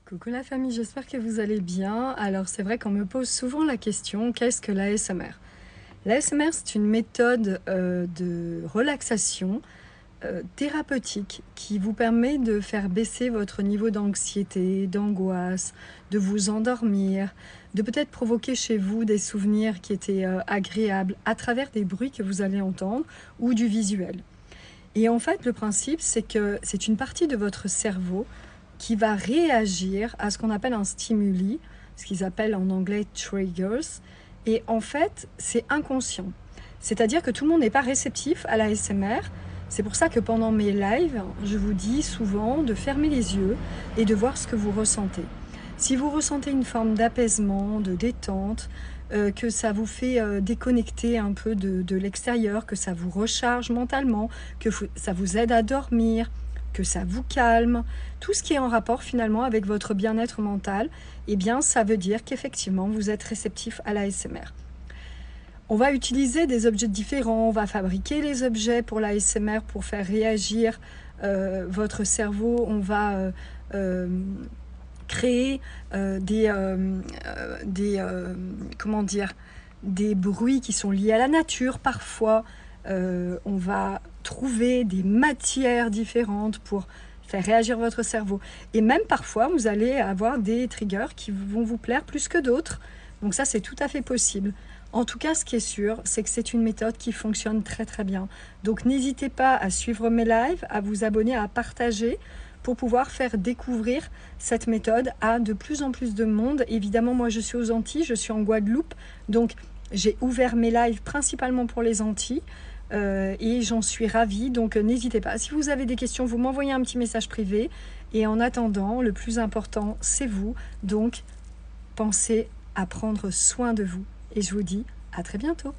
Coucou la famille, j'espère que vous allez bien. Alors c'est vrai qu'on me pose souvent la question, qu'est-ce que l'ASMR? L'ASMR, c'est une méthode de relaxation thérapeutique qui vous permet de faire baisser votre niveau d'anxiété, d'angoisse, de vous endormir, de peut-être provoquer chez vous des souvenirs qui étaient agréables à travers des bruits que vous allez entendre ou du visuel. Et en fait, le principe, c'est que c'est une partie de votre cerveau qui va réagir à ce qu'on appelle un stimuli, ce qu'ils appellent en anglais triggers. Et en fait, c'est inconscient. C'est-à-dire que tout le monde n'est pas réceptif à la l'ASMR. C'est pour ça que pendant mes lives, je vous dis souvent de fermer les yeux et de voir ce que vous ressentez. Si vous ressentez une forme d'apaisement, de détente, que ça vous fait déconnecter un peu de l'extérieur, que ça vous recharge mentalement, que ça vous aide à dormir, que ça vous calme, tout ce qui est en rapport finalement avec votre bien-être mental, eh bien ça veut dire qu'effectivement vous êtes réceptif à l'ASMR. On va utiliser des objets différents, on va fabriquer les objets pour l'ASMR pour faire réagir votre cerveau, on va créer comment dire, des bruits qui sont liés à la nature parfois. On va trouver des matières différentes pour faire réagir votre cerveau. Et même parfois, vous allez avoir des triggers qui vont vous plaire plus que d'autres. Donc ça, c'est tout à fait possible. En tout cas, ce qui est sûr, c'est que c'est une méthode qui fonctionne très très bien. Donc n'hésitez pas à suivre mes lives, à vous abonner, à partager pour pouvoir faire découvrir cette méthode à de plus en plus de monde. Évidemment, moi je suis aux Antilles, je suis en Guadeloupe, donc j'ai ouvert mes lives principalement pour les Antilles et j'en suis ravie, donc n'hésitez pas. Si vous avez des questions, vous m'envoyez un petit message privé et en attendant, le plus important, c'est vous. Donc, pensez à prendre soin de vous et je vous dis à très bientôt.